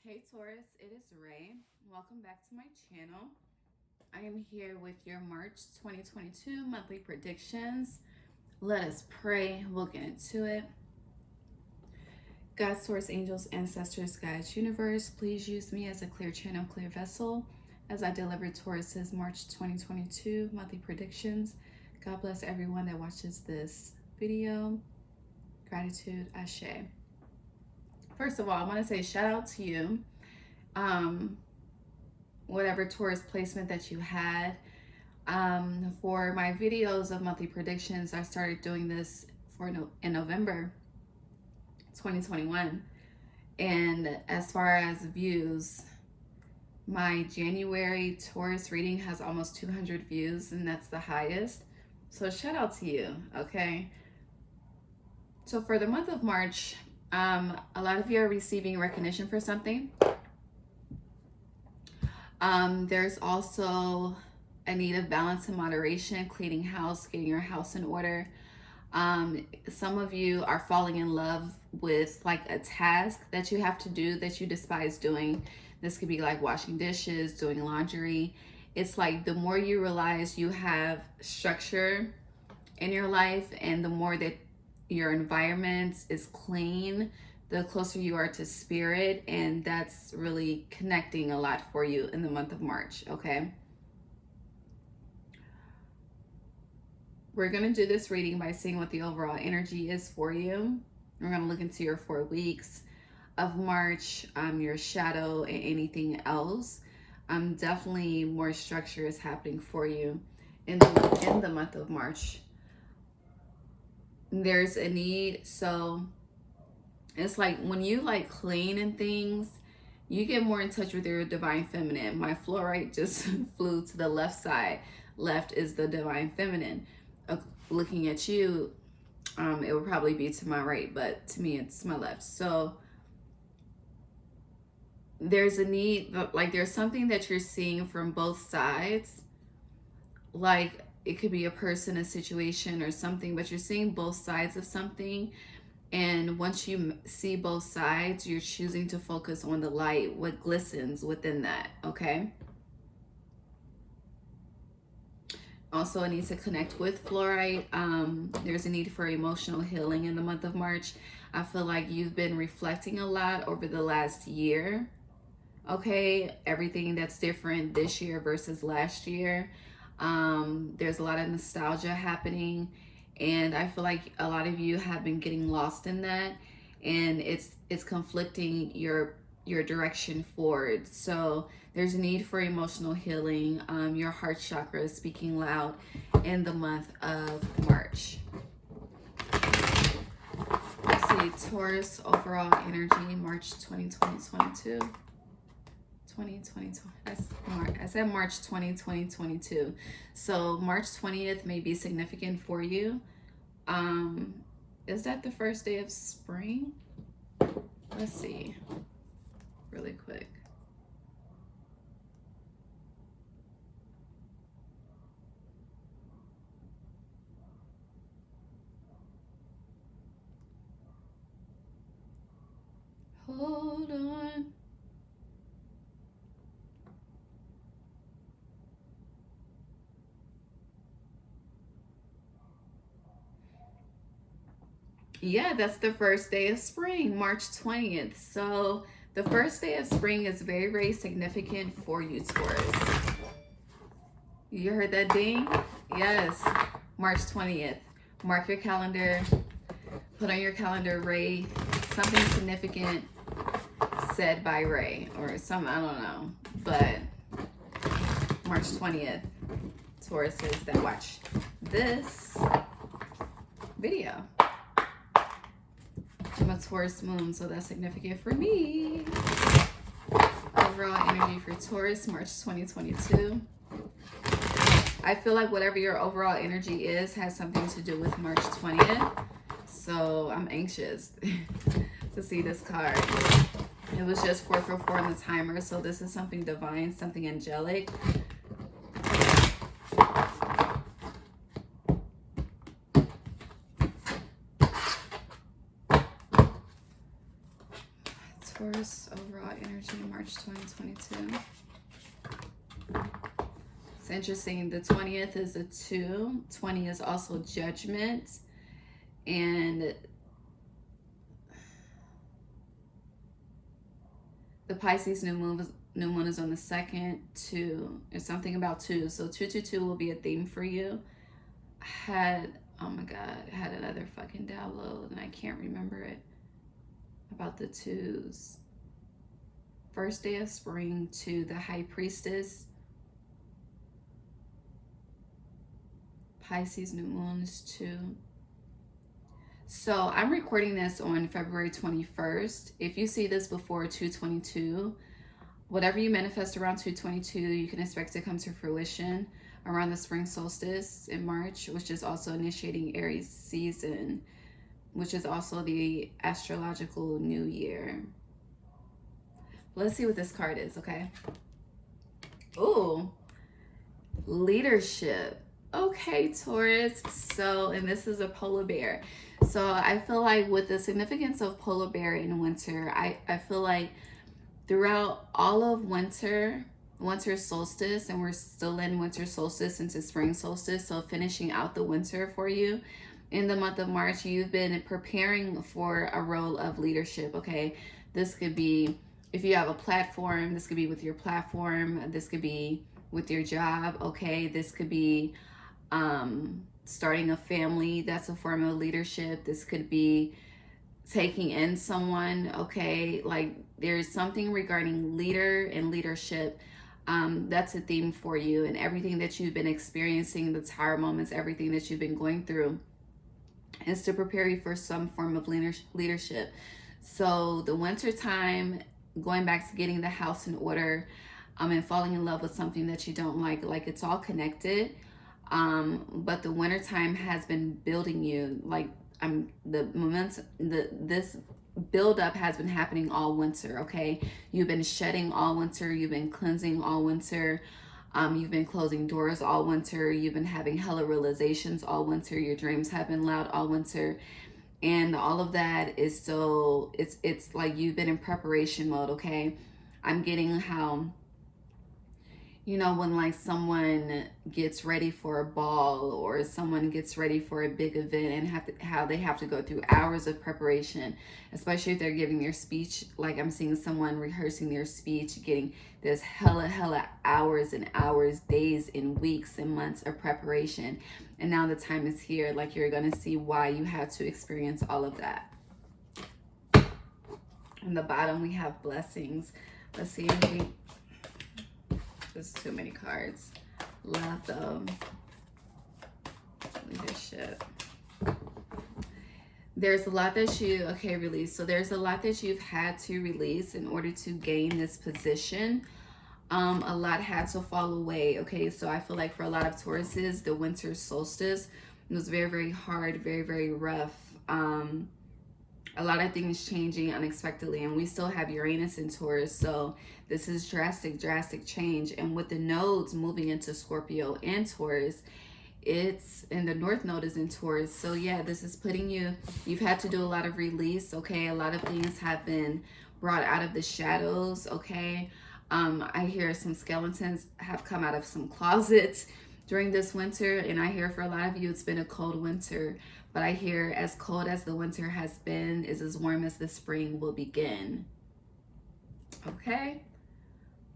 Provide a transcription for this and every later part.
Hey Taurus, it is Ray. Welcome back to my channel. I am here with your March 2022 monthly predictions. Let us pray. We'll get into it. God, source, angels, ancestors, guides, universe, please use me as a clear channel, clear vessel as I deliver Taurus's March 2022 monthly predictions. God bless everyone that watches this video. Gratitude, Ashe. First of all, I want to say shout out to you. Whatever Taurus placement that you had. For my videos of monthly predictions, I started doing this in November 2021. And as far as views, my January Taurus reading has almost 200 views, and that's the highest. So shout out to you, okay? So for the month of March, a lot of you are receiving recognition for something. There's also a need of balance and moderation, cleaning house, getting your house in order. Some of you are falling in love with like a task that you have to do that you despise doing. This could be like washing dishes, doing laundry. It's like the more you realize you have structure in your life and the more that your environment is clean, the closer you are to spirit, and that's really connecting a lot for you in the month of March, okay? We're gonna do this reading by seeing what the overall energy is for you. We're gonna look into your 4 weeks of March, your shadow, and anything else. Definitely more structure is happening for you in the month of March. There's a need, so it's like when you like clean and things, you get more in touch with your divine feminine. My fluorite just flew to the left side. Left is the divine feminine. Looking at you, it would probably be to my right, but to me it's my left. So there's a need, like there's something that you're seeing from both sides. Like it could be a person, a situation, or something, but you're seeing both sides of something. And once you see both sides, you're choosing to focus on the light, what glistens within that, okay? Also, a need to connect with fluorite. There's a need for emotional healing in the month of March. I feel like you've been reflecting a lot over the last year, okay? Everything that's different this year versus last year. There's a lot of nostalgia happening, and I feel like a lot of you have been getting lost in that, and it's conflicting your direction forward. So there's a need for emotional healing. Your heart chakra is speaking loud in the month of March. Let's see, Taurus overall energy, March 2022. 2022. I said March 2022. So March 20th may be significant for you. Is that the first day of spring? Let's see really quick. Hold on. Yeah, that's the first day of spring, March 20th. So the first day of spring is very, very significant for you, Taurus. You heard that ding? Yes, March 20th. Mark your calendar. Put on your calendar, Ray. Something significant said by Ray or some, I don't know. But March 20th, Tauruses that watch this video. I'm a Taurus moon, so that's significant for me. Overall energy for Taurus, March 2022. I feel like whatever your overall energy is has something to do with March 20th. So I'm anxious to see this card. It was just 444 on the timer, so this is something divine, something angelic. Taurus overall energy, March 2022. It's interesting. The 20th is a 2. 20 is also judgment. And the Pisces New Moon is on the 2nd. 2. There's something about 2. So 222 will be a theme for you. Oh my God, I had another fucking download and I can't remember it. About the 2s. First day of spring, 2, the High Priestess. Pisces New Moon is 2. So I'm recording this on February 21st. If you see this before 222, whatever you manifest around 222, you can expect to come to fruition around the spring solstice in March, which is also initiating Aries season, which is also the astrological new year. Let's see what this card is, okay? Ooh, leadership. Okay, Taurus. So, and this is a polar bear. So I feel like with the significance of polar bear in winter, I feel like throughout all of winter solstice, and we're still in winter solstice into spring solstice, so finishing out the winter for you in the month of March, you've been preparing for a role of leadership, okay? This could be, if you have a platform, this could be with your platform, this could be with your job, okay? This could be starting a family, that's a form of leadership. This could be taking in someone, okay? Like there's something regarding leader and leadership. That's a theme for you, and everything that you've been experiencing, the tower moments, everything that you've been going through is to prepare you for some form of leadership. So the winter time, going back to getting the house in order, and falling in love with something that you don't like it's all connected. But the winter time has been building you, like this build up has been happening all winter, okay? You've been shedding all winter, you've been cleansing all winter, you've been closing doors all winter, you've been having hella realizations all winter, your dreams have been loud all winter, and all of that is so, it's like you've been in preparation mode, okay? I'm getting how, you know, when like someone gets ready for a ball or someone gets ready for a big event and how they have to go through hours of preparation, especially if they're giving their speech. Like I'm seeing someone rehearsing their speech, getting this hella hours and hours, days and weeks and months of preparation. And now the time is here. Like you're going to see why you had to experience all of that. On the bottom, we have blessings. Let's see if we... There's too many cards. Love them. Leadership. There's a lot that you, release. So there's a lot that you've had to release in order to gain this position. A lot had to fall away, okay? So I feel like for a lot of Tauruses, the winter solstice was very hard, very rough. A lot of things changing unexpectedly, and we still have Uranus in Taurus, so this is drastic change. And with the nodes moving into Scorpio and Taurus, and the North Node is in Taurus, so yeah, this is putting you've had to do a lot of release, okay? A lot of things have been brought out of the shadows, okay? I hear some skeletons have come out of some closets during this winter, and I hear for a lot of you it's been a cold winter, but I hear as cold as the winter has been is as warm as the spring will begin. Okay,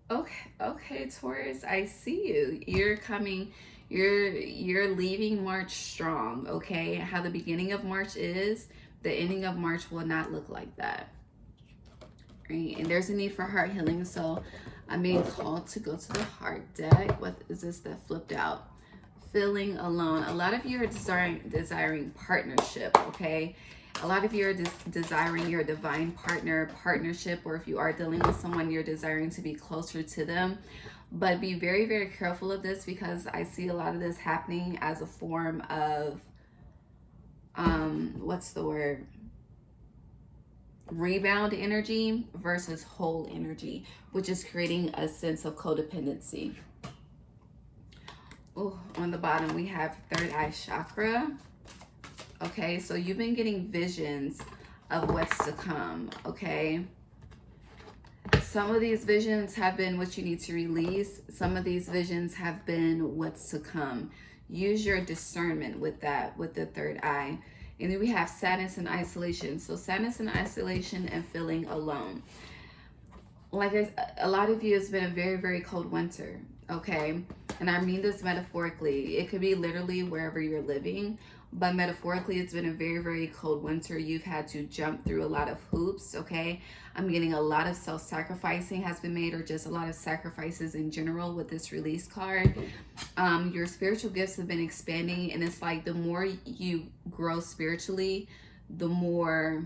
Taurus, I see you. You're coming, you're leaving March strong, okay? How the beginning of March is, the ending of March will not look like that. Right? And there's a need for heart healing, so I'm being called to go to the heart deck. What is this that flipped out? Feeling alone. A lot of you are desiring partnership, okay? A lot of you are desiring your divine partnership, or if you are dealing with someone, you're desiring to be closer to them. But be very careful of this, because I see a lot of this happening as a form of, what's the word? Rebound energy versus whole energy, which is creating a sense of codependency. Oh, on the bottom, we have third eye chakra. Okay, so you've been getting visions of what's to come, okay? Some of these visions have been what you need to release. Some of these visions have been what's to come. Use your discernment with that, with the third eye. And then we have sadness and isolation. So sadness and isolation and feeling alone. Like a lot of you, it's been a very, very cold winter, okay? And I mean this metaphorically. It could be literally wherever you're living, but metaphorically, it's been a very, very cold winter. You've had to jump through a lot of hoops, okay? I'm getting a lot of self-sacrificing has been made, or just a lot of sacrifices in general with this release card. Your spiritual gifts have been expanding, and it's like the more you grow spiritually, the more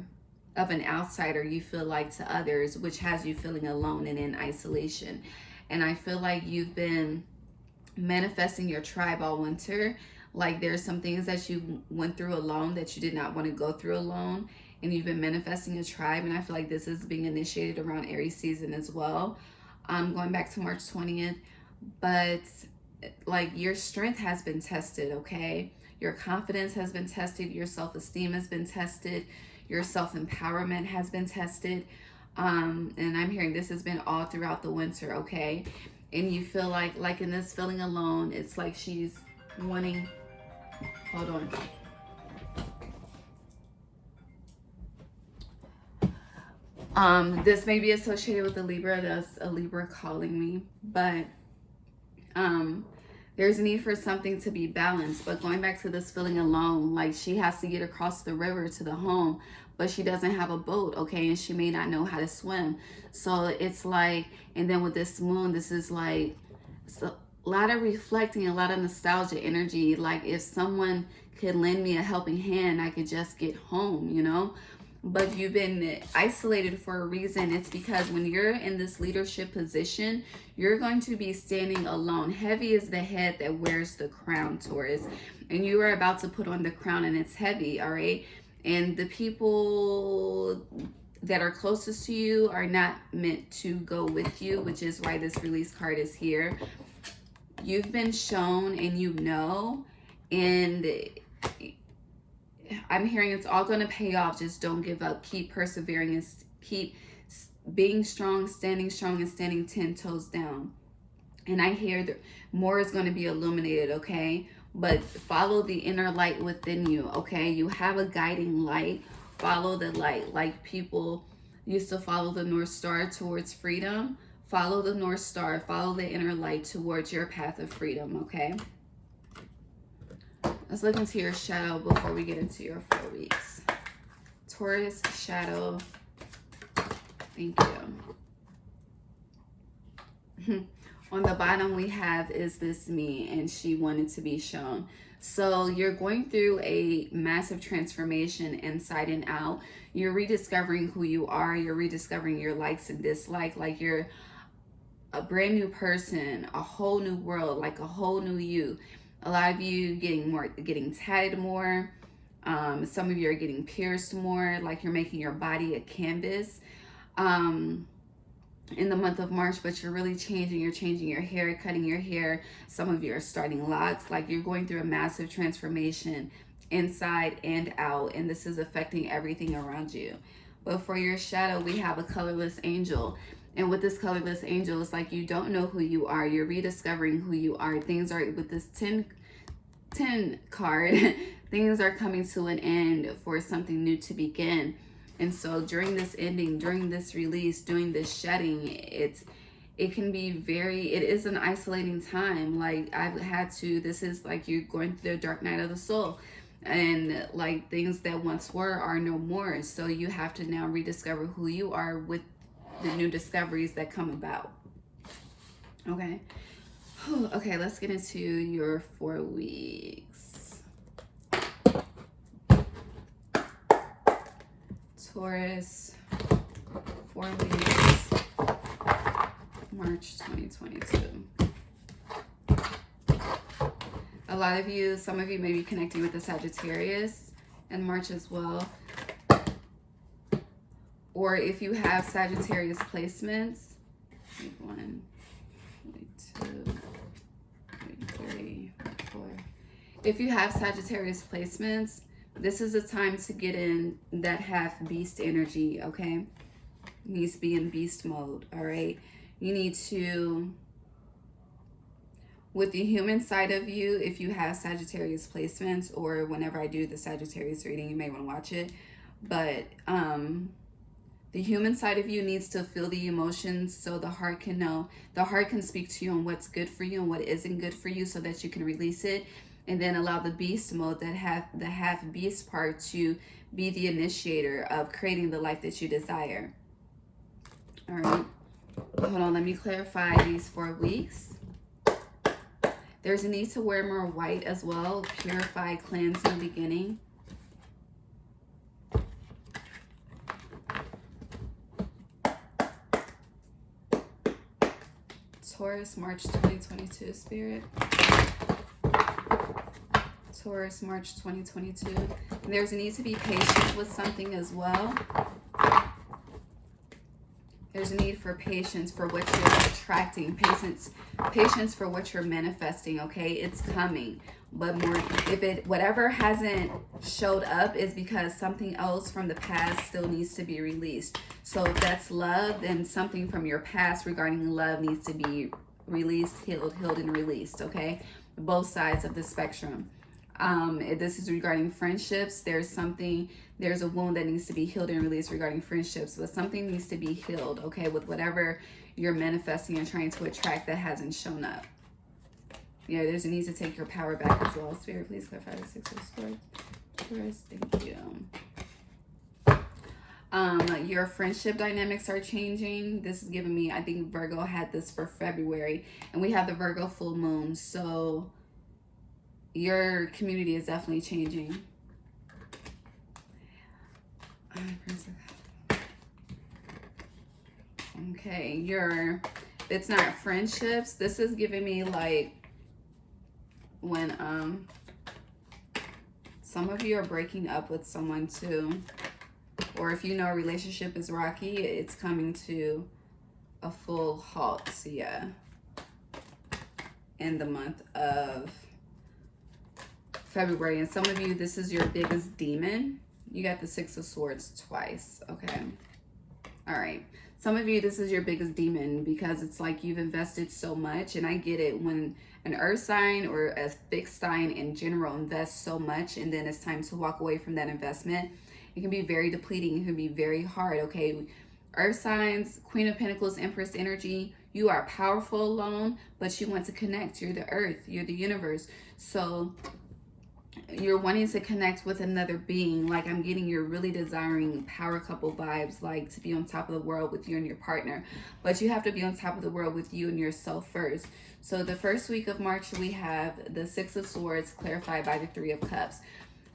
of an outsider you feel like to others, which has you feeling alone and in isolation. And I feel like you've been manifesting your tribe all winter. Like there's some things that you went through alone that you did not want to go through alone, and you've been manifesting a tribe. And I feel like this is being initiated around Aries season as well. Going back to March 20th, but like your strength has been tested, okay? Your confidence has been tested. Your self-esteem has been tested. Your self-empowerment has been tested. And I'm hearing this has been all throughout the winter, okay? And you feel like in this feeling alone, it's like she's wanting, hold on. This may be associated with a Libra. That's a Libra calling me, but there's a need for something to be balanced. But going back to this feeling alone, like she has to get across the river to the home, but she doesn't have a boat, okay? And she may not know how to swim. So it's like, and then with this moon, this is like, so a lot of reflecting, a lot of nostalgia energy. Like if someone could lend me a helping hand, I could just get home, you know? But you've been isolated for a reason. It's because when you're in this leadership position, you're going to be standing alone. Heavy is the head that wears the crown, Taurus. And you are about to put on the crown, and it's heavy, all right? And the people that are closest to you are not meant to go with you, which is why this release card is here. You've been shown and you know, and I'm hearing it's all going to pay off. Just don't give up. Keep persevering and keep being strong, and standing 10 toes down. And I hear that more is going to be illuminated, okay? But follow the inner light within you, okay? You have a guiding light. Follow the light. Like people used to follow the North Star towards freedom. Follow the North Star. Follow the inner light towards your path of freedom, okay? Let's look into your shadow before we get into your 4 weeks. Taurus shadow. Thank you. On the bottom we have, is this me? And she wanted to be shown. So you're going through a massive transformation inside and out. You're rediscovering who you are. You're rediscovering your likes and dislikes. Like you're a brand new person, a whole new world, like a whole new you. A lot of you getting tatted more. Some of you are getting pierced more, like you're making your body a canvas in the month of March, but you're really changing. You're changing your hair, cutting your hair. Some of you are starting locks. Like you're going through a massive transformation inside and out, and this is affecting everything around you. But for your shadow, we have a colorless angel. And with this colorless angel, it's like you don't know who you are. You're rediscovering who you are. Things are, with this 10 card, things are coming to an end for something new to begin. And so during this ending, during this release, doing this shedding, it can be it is an isolating time. Like I've had to, this is like you're going through the dark night of the soul. And like things that once were are no more. So you have to now rediscover who you are with the new discoveries that come about. Okay. Okay, let's get into your 4 weeks. Taurus, 4 weeks, March 2022. A lot of you, some of you may be connecting with the Sagittarius in March as well. Or if you have Sagittarius placements, 1, 2, 3, 4. If you have Sagittarius placements, this is a time to get in that half beast energy, okay? needs to be in beast mode, all right? You need to, with the human side of you, if you have Sagittarius placements, or whenever I do the Sagittarius reading, you may want to watch it. But the human side of you needs to feel the emotions so the heart can know. The heart can speak to you on what's good for you and what isn't good for you so that you can release it. And then allow the beast mode, the half beast part, to be the initiator of creating the life that you desire. All right. Hold on, let me clarify these 4 weeks. There's a need to wear more white as well. Purify, cleanse in the beginning. Taurus, March 2022, Spirit. Taurus, March 2022. And there's a need to be patient with something as well. There's a need for patience for what you're attracting. Patience for what you're manifesting, okay? It's coming. But more, if whatever hasn't showed up is because something else from the past still needs to be released. So if that's love, then something from your past regarding love needs to be released, healed, and released, okay? Both sides of the spectrum. If this is regarding friendships, there's a wound that needs to be healed and released regarding friendships, but something needs to be healed, okay, with whatever you're manifesting and trying to attract that hasn't shown up. Yeah, there's a need to take your power back as well. Spirit, please clarify the 6 of Swords. Taurus, thank you. Your friendship dynamics are changing. This is giving me, I think Virgo had this for February, and we have the Virgo full moon, so your community is definitely changing. Okay, it's not friendships. This is giving me like when some of you are breaking up with someone too, or if you know a relationship is rocky, it's coming to a full halt. So yeah, in the month of February. And some of you, this is your biggest demon. You got the 6 of Swords twice. Okay. All right. Some of you, this is your biggest demon because it's like you've invested so much. And I get it when an earth sign or a fixed sign in general invests so much and then it's time to walk away from that investment. It can be very depleting. It can be very hard. Okay. Earth signs, Queen of Pentacles, Empress energy. You are powerful alone, but you want to connect. You're the earth. You're the universe. So you're wanting to connect with another being. Like I'm getting, you're really desiring power couple vibes, like to be on top of the world with you and your partner, but you have to be on top of the world with you and yourself first. So the first week of March, we have the 6 of Swords clarified by the 3 of Cups.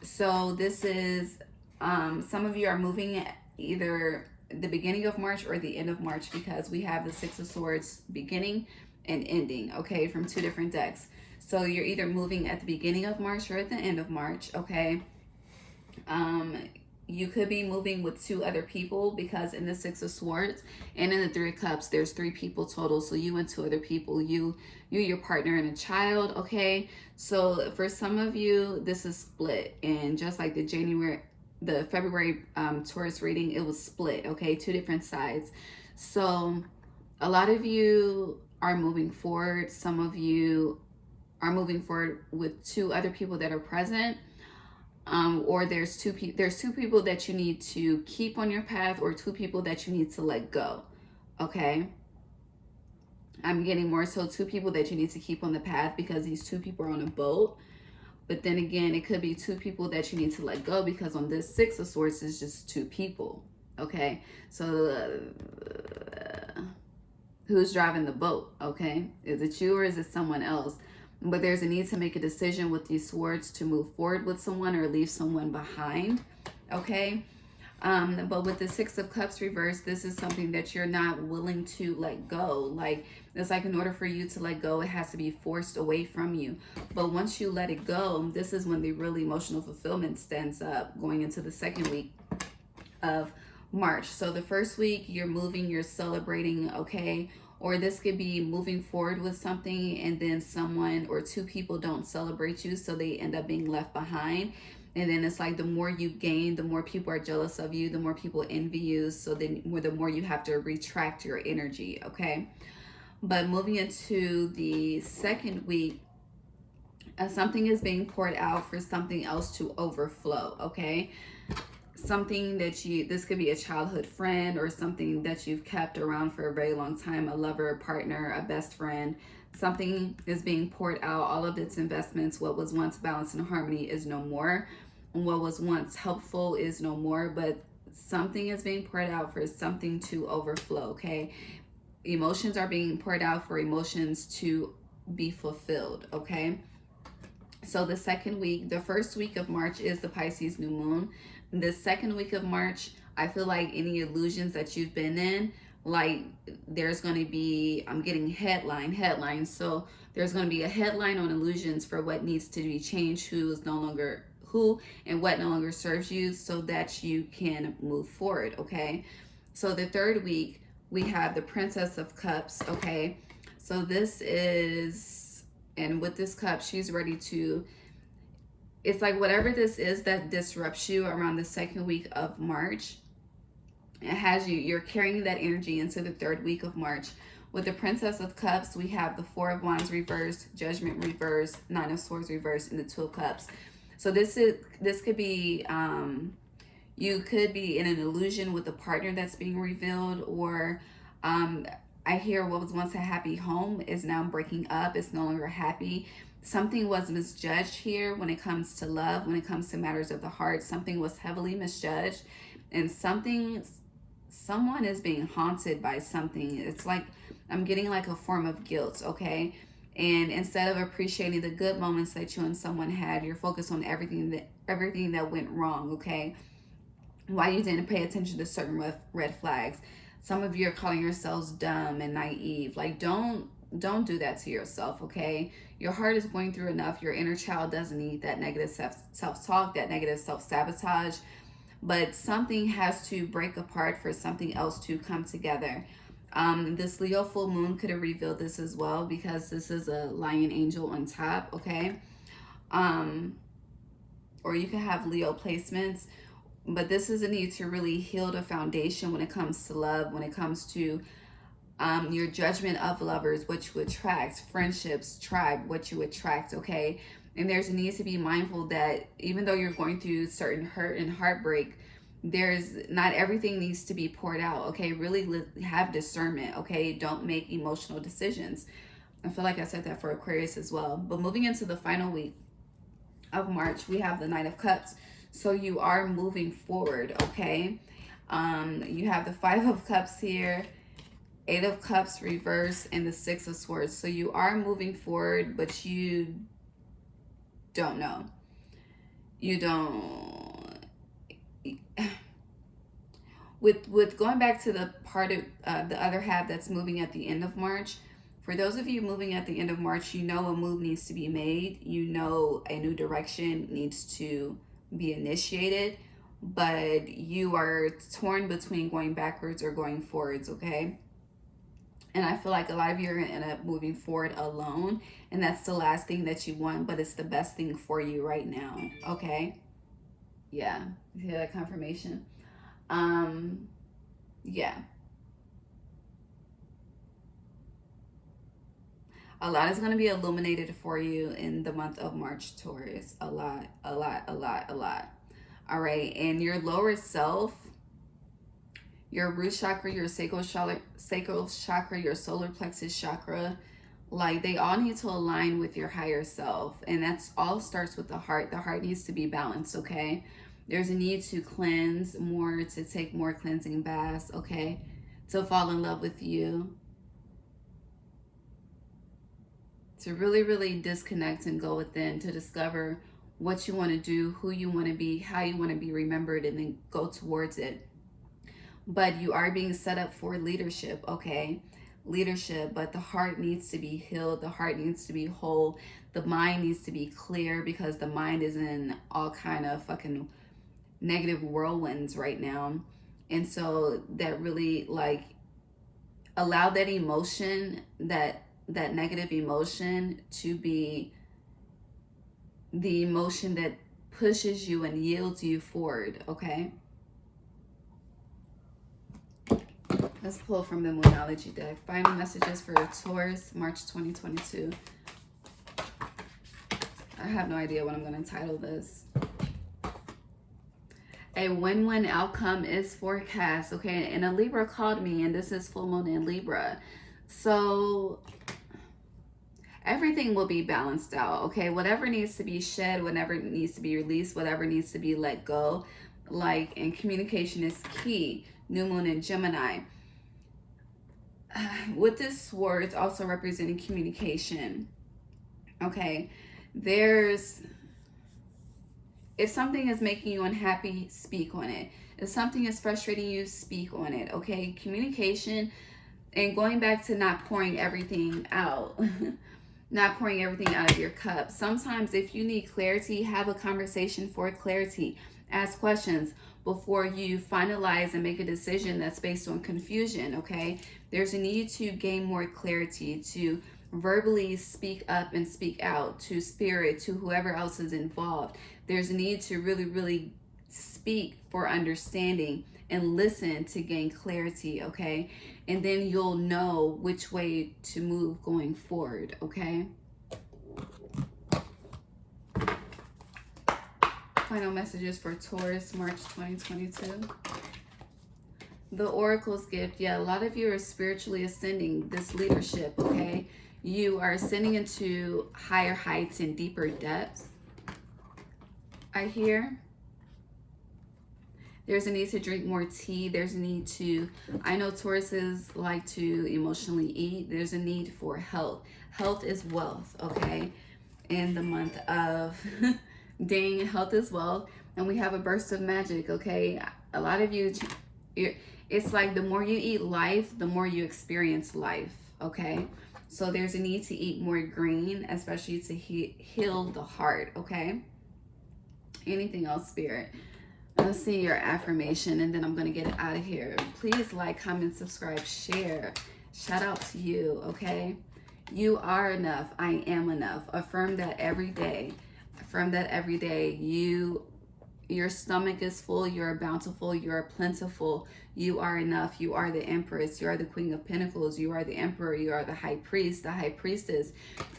So this is some of you are moving either the beginning of March or the end of March, because we have the 6 of Swords beginning and ending, okay, from 2 different decks. So you're either moving at the beginning of March or at the end of March, okay? You could be moving with 2 other people, because in the 6 of Swords and in the 3 of Cups, there's 3 people total. So you and 2 other people, you, your partner, and a child, okay? So for some of you, this is split. And just like the February Taurus reading, it was split, okay? 2 different sides. So a lot of you are moving forward. Some of you are moving forward with 2 other people that are present, or there's two people that you need to keep on your path, or 2 people that you need to let go, okay? I'm getting more so 2 people that you need to keep on the path, because these 2 people are on a boat. But then again, it could be 2 people that you need to let go, because on this 6 of Swords is just 2 people, okay? So who's driving the boat, okay? Is it you or is it someone else? But there's a need to make a decision with these swords to move forward with someone or leave someone behind, okay? But with the 6 of Cups reversed, this is something that you're not willing to let go. Like, it's like in order for you to let go, it has to be forced away from you. But once you let it go, this is when the really emotional fulfillment stands up, going into the 2nd week of March. So the first week, you're moving, you're celebrating, okay? Or this could be moving forward with something and then someone or 2 people don't celebrate you, so they end up being left behind. And then it's like the more you gain, the more people are jealous of you, the more people envy you. So then the more you have to retract your energy, okay? But moving into the second week, something is being poured out for something else to overflow, okay? Something that this could be a childhood friend or something that you've kept around for a very long time, a lover, a partner, a best friend. Something is being poured out, all of its investments. What was once balanced and harmony is no more. And what was once helpful is no more, but something is being poured out for something to overflow, okay? Emotions are being poured out for emotions to be fulfilled, okay? So the second week, the first week of March is the Pisces New Moon. The second week of March, I feel like any illusions that you've been in, like there's going to be, I'm getting headlines. So there's going to be a headline on illusions for what needs to be changed, who and what no longer serves you, so that you can move forward, okay? So the third week, we have the Princess of Cups, okay? So this is, and with this cup, she's ready to, it's like whatever this is that disrupts you around the second week of March, it has you're carrying that energy into the third week of March. With the Princess of Cups, we have the Four of Wands reversed, Judgment reversed, Nine of Swords reversed, and the Two of Cups. So this could be, you could be in an illusion with a partner that's being revealed, or I hear what was once a happy home is now breaking up. It's no longer happy. Something was misjudged here when it comes to love, when it comes to matters of the heart. Something was heavily misjudged, and someone is being haunted by something. It's like I'm getting like a form of guilt, okay? And instead of appreciating the good moments that you and someone had, you're focused on everything that went wrong, okay? Why you didn't pay attention to certain red flags. Some of you are calling yourselves dumb and naive. Like, don't do that to yourself, okay? Your heart is going through enough. Your inner child doesn't need that negative self-talk, that negative self-sabotage. But something has to break apart for something else to come together. This Leo full moon could have revealed this as well, because this is a lion angel on top, okay? Or you could have Leo placements. But this is a need to really heal the foundation when it comes to love, when it comes to your judgment of lovers, what you attract, friendships, tribe, what you attract, okay? And there's a need to be mindful that even though you're going through certain hurt and heartbreak, there's not everything needs to be poured out, okay? Really have discernment, okay? Don't make emotional decisions. I feel like I said that for Aquarius as well. But moving into the final week of March, we have the Knight of Cups. So you are moving forward, okay? You have the Five of Cups here, Eight of Cups reversed, and the Six of Swords. So you are moving forward, but you don't know. You don't. With going back to the part of the other half that's moving at the end of March, for those of you moving at the end of March, you know a move needs to be made. You know a new direction needs to be initiated, but you are torn between going backwards or going forwards, okay? And I feel like a lot of you are going to end up moving forward alone, and that's the last thing that you want, but it's the best thing for you right now, okay? Yeah, you hear that confirmation? Yeah. A lot is going to be illuminated for you in the month of March, Taurus. A lot. All right. And your lower self, your root chakra, your sacral chakra, your solar plexus chakra, like they all need to align with your higher self. And that's all starts with the heart. The heart needs to be balanced, okay? There's a need to cleanse more, to take more cleansing baths, okay? To fall in love with you. To really disconnect and go within, to discover what you want to do, who you want to be, how you want to be remembered, and then go towards it. But you are being set up for leadership, okay? Leadership, but the heart needs to be healed. The heart needs to be whole. The mind needs to be clear, because the mind is in all kind of fucking negative whirlwinds right now. And so that really, like, allow that emotion, that negative emotion, to be the emotion that pushes you and yields you forward, okay? Let's pull from the Moonology deck. Final messages for Taurus, March 2022. I have no idea what I'm going to title this. A win-win outcome is forecast, okay? And a Libra called me, and this is full moon in Libra. So everything will be balanced out, okay? Whatever needs to be shed, whatever needs to be released, whatever needs to be let go. Like, and communication is key. New moon in Gemini. With this sword, it's also representing communication, okay? If something is making you unhappy, speak on it. If something is frustrating you, speak on it, okay? Communication, and going back to not pouring everything out, not pouring everything out of your cup. Sometimes if you need clarity, have a conversation for clarity. Ask questions before you finalize and make a decision that's based on confusion, okay? There's a need to gain more clarity, to verbally speak up and speak out to spirit, to whoever else is involved. There's a need to really, really speak for understanding and listen to gain clarity, okay? And then you'll know which way to move going forward, okay? Final messages for Taurus, March 2022. The Oracle's gift. Yeah, a lot of you are spiritually ascending this leadership, okay? You are ascending into higher heights and deeper depths. I hear there's a need to drink more tea. There's a need to, I know Tauruses like to emotionally eat. There's a need for health. Health is wealth, okay? In the month of dang, health is wealth. And we have a burst of magic, okay? A lot of you, it's like the more you eat life, the more you experience life, okay? So there's a need to eat more green, especially to heal the heart, okay? Anything else, Spirit? Let's see your affirmation, and then I'm going to get it out of here. Please like, comment, subscribe, share. Shout out to you, okay? You are enough. I am enough. Affirm that every day. Affirm that every day. Your stomach is full. You're bountiful. You're plentiful. You are enough. You are the Empress. You are the Queen of Pentacles. You are the Emperor. You are the High Priest, the High Priestess.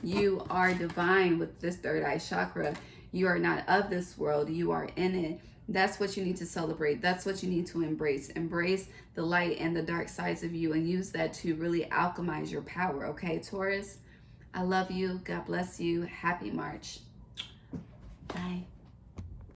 You are divine with this third eye chakra. You are not of this world. You are in it. That's what you need to celebrate. That's what you need to embrace. Embrace the light and the dark sides of you and use that to really alchemize your power, okay, Taurus? I love you. God bless you. Happy March. Bye.